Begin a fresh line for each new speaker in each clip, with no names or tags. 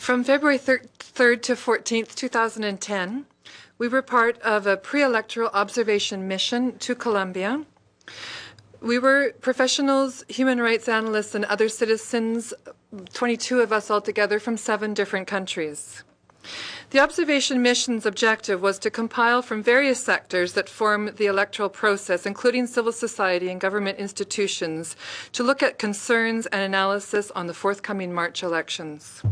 From February 3rd to 14th, 2010, we were part of a pre-electoral observation mission to Colombia. We were professionals, human rights analysts, and other citizens, 22 of us altogether from 7 different countries. The observation mission's objective was to compile from various sectors that form the electoral process, including civil society and government institutions, to look at concerns and analysis on the forthcoming March elections.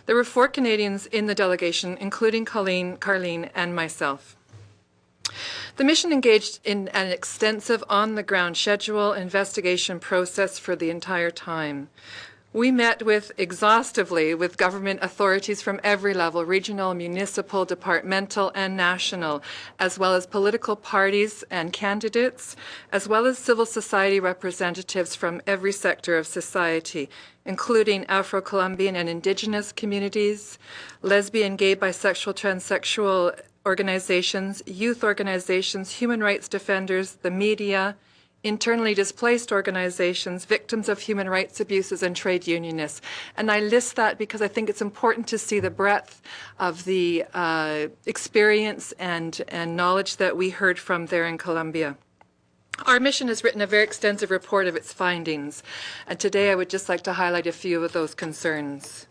There were 4 Canadians in the delegation, including Carleen, and myself. The mission engaged in an extensive on-the-ground schedule investigation process for the entire time. We met exhaustively with government authorities from every level, regional, municipal, departmental, and national, as well as political parties and candidates, as well as civil society representatives from every sector of society, including Afro-Colombian and Indigenous communities, lesbian, gay, bisexual, transsexual organizations, youth organizations, human rights defenders, the media, internally displaced organizations, victims of human rights abuses, and trade unionists. And I list that because I think it's important to see the breadth of the experience and knowledge that we heard from there in Colombia. Our mission has written a very extensive report of its findings, and today I would just like to highlight a few of those concerns.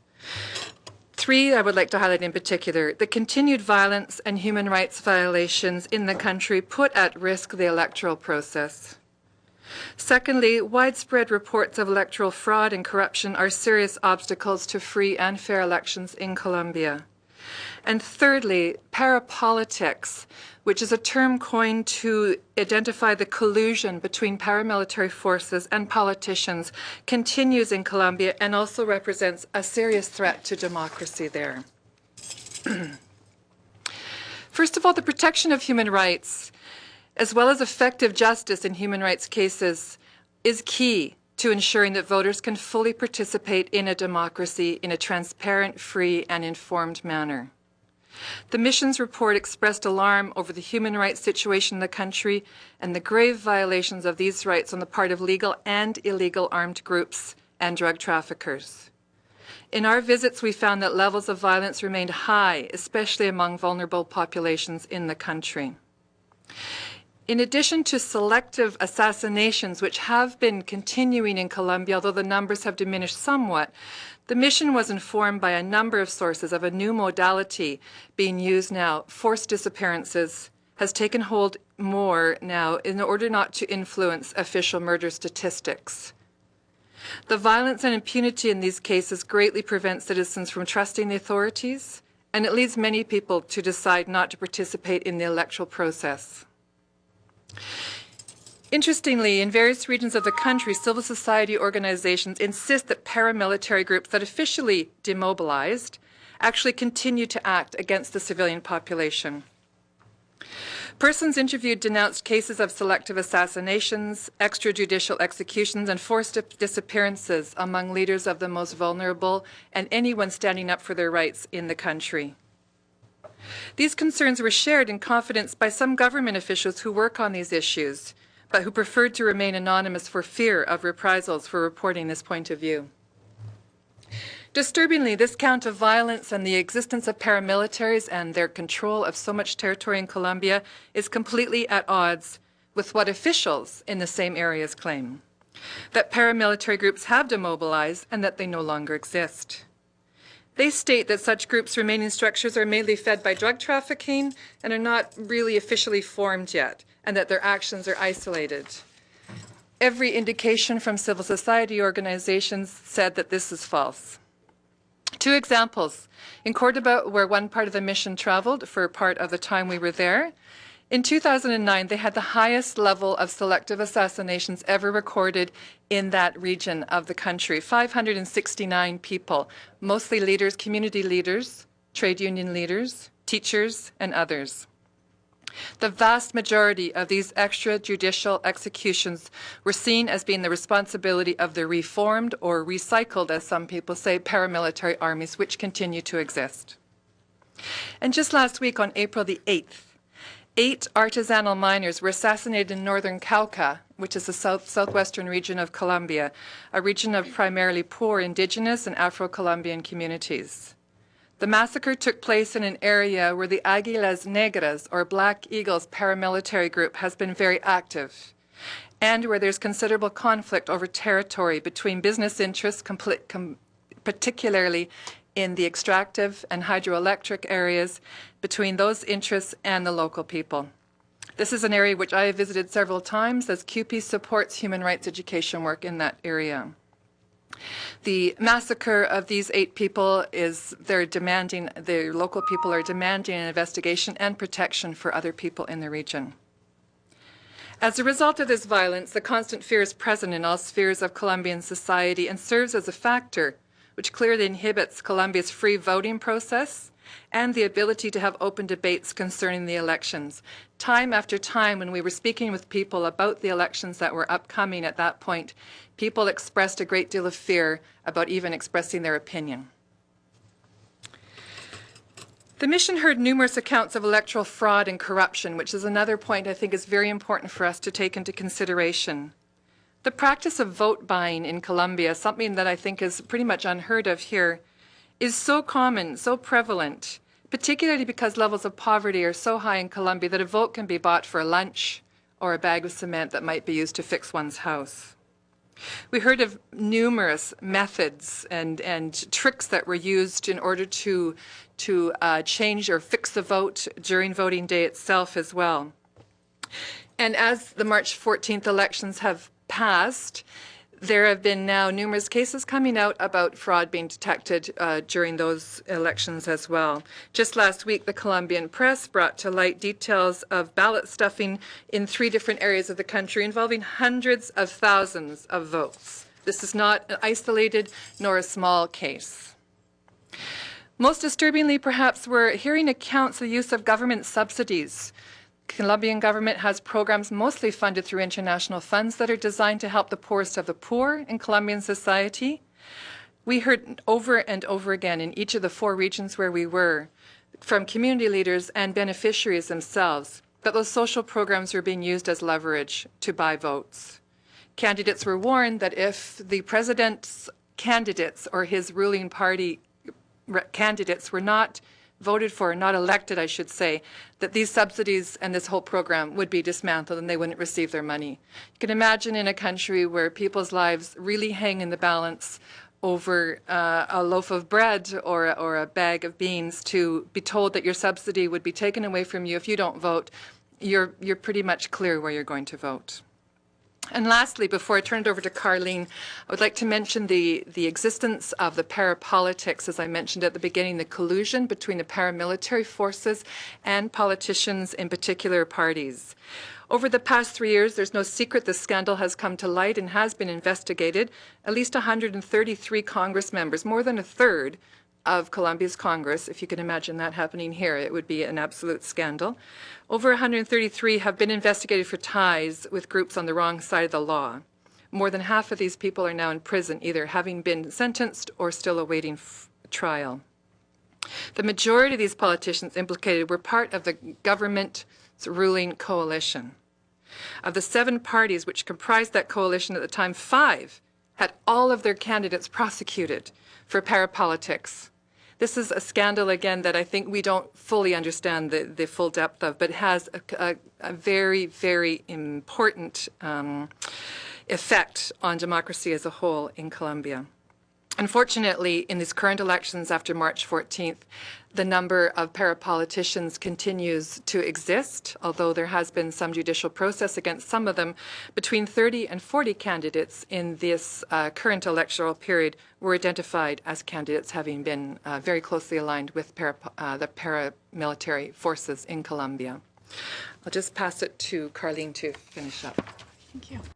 3 I would like to highlight in particular. The continued violence and human rights violations in the country put at risk the electoral process. Secondly, widespread reports of electoral fraud and corruption are serious obstacles to free and fair elections in Colombia. And thirdly, parapolitics, which is a term coined to identify the collusion between paramilitary forces and politicians, continues in Colombia and also represents a serious threat to democracy there. First of all, the protection of human rights, as well as effective justice in human rights cases, is key to ensuring that voters can fully participate in a democracy in a transparent, free, and informed manner. The mission's report expressed alarm over the human rights situation in the country and the grave violations of these rights on the part of legal and illegal armed groups and drug traffickers. In our visits, we found that levels of violence remained high, especially among vulnerable populations in the country. In addition to selective assassinations, which have been continuing in Colombia, although the numbers have diminished somewhat, the mission was informed by a number of sources of a new modality being used now. Forced disappearances has taken hold more now in order not to influence official murder statistics. The violence and impunity in these cases greatly prevent citizens from trusting the authorities, and it leads many people to decide not to participate in the electoral process. Interestingly, in various regions of the country, civil society organizations insist that paramilitary groups that officially demobilized actually continue to act against the civilian population. Persons interviewed denounced cases of selective assassinations, extrajudicial executions, and forced disappearances among leaders of the most vulnerable and anyone standing up for their rights in the country. These concerns were shared in confidence by some government officials who work on these issues, but who preferred to remain anonymous for fear of reprisals for reporting this point of view. Disturbingly, this count of violence and the existence of paramilitaries and their control of so much territory in Colombia is completely at odds with what officials in the same areas claim, that paramilitary groups have demobilized and that they no longer exist. They state that such groups' remaining structures are mainly fed by drug trafficking and are not really officially formed yet, and that their actions are isolated. Every indication from civil society organizations said that this is false. 2 examples. In Córdoba, where one part of the mission traveled for part of the time we were there, in 2009, they had the highest level of selective assassinations ever recorded in that region of the country. 569 people, mostly leaders, community leaders, trade union leaders, teachers, and others. The vast majority of these extrajudicial executions were seen as being the responsibility of the reformed or recycled, as some people say, paramilitary armies which continue to exist. And just last week on April the 8th, 8 artisanal miners were assassinated in northern Cauca, which is the southwestern region of Colombia, a region of primarily poor indigenous and Afro-Colombian communities. The massacre took place in an area where the Águilas Negras, or Black Eagles paramilitary group, has been very active, and where there's considerable conflict over territory between business interests, particularly in the extractive and hydroelectric areas, between those interests and the local people. This is an area which I have visited several times, as CUPE supports human rights education work in that area. The massacre of these 8 people is, the local people are demanding an investigation and protection for other people in the region. As a result of this violence, the constant fear is present in all spheres of Colombian society and serves as a factor which clearly inhibits Colombia's free voting process and the ability to have open debates concerning the elections. Time after time, when we were speaking with people about the elections that were upcoming at that point, people expressed a great deal of fear about even expressing their opinion. The mission heard numerous accounts of electoral fraud and corruption, which is another point I think is very important for us to take into consideration. The practice of vote buying in Colombia, something that I think is pretty much unheard of here, is so common, so prevalent, particularly because levels of poverty are so high in Colombia that a vote can be bought for a lunch or a bag of cement that might be used to fix one's house. We heard of numerous methods and tricks that were used in order to change or fix the vote during voting day itself as well. And as the March 14th elections have passed, there have been now numerous cases coming out about fraud being detected during those elections as well. Just last week, the Colombian press brought to light details of ballot stuffing in 3 different areas of the country involving hundreds of thousands of votes. This is not an isolated nor a small case. Most disturbingly, perhaps, we're hearing accounts of the use of government subsidies. The Colombian government has programs mostly funded through international funds that are designed to help the poorest of the poor in Colombian society. We heard over and over again in each of the 4 regions where we were, from community leaders and beneficiaries themselves, that those social programs were being used as leverage to buy votes. Candidates were warned that if the president's candidates or his ruling party candidates were not voted for, not elected, I should say, that these subsidies and this whole program would be dismantled and they wouldn't receive their money. You can imagine in a country where people's lives really hang in the balance over a loaf of bread or a bag of beans, to be told that your subsidy would be taken away from you if you don't vote, you're pretty much clear where you're going to vote. And lastly, before I turn it over to Carleen, I would like to mention the existence of the parapolitics, as I mentioned at the beginning, the collusion between the paramilitary forces and politicians, in particular parties. Over the past 3 years, there's no secret the scandal has come to light and has been investigated. At least 133 Congress members, more than a third of Colombia's Congress, if you can imagine that happening here, it would be an absolute scandal. Over 133 have been investigated for ties with groups on the wrong side of the law. More than half of these people are now in prison, either having been sentenced or still awaiting trial. The majority of these politicians implicated were part of the government's ruling coalition. Of the 7 parties which comprised that coalition at the time, 5 had all of their candidates prosecuted for parapolitics. This is a scandal, again, that I think we don't fully understand the full depth of, but has a very, very important effect on democracy as a whole in Colombia. Unfortunately, in these current elections after March 14th, the number of parapoliticians continues to exist, although there has been some judicial process against some of them. Between 30 and 40 candidates in this current electoral period were identified as candidates having been very closely aligned with the paramilitary forces in Colombia. I'll just pass it to Carleen to finish up.
Thank you.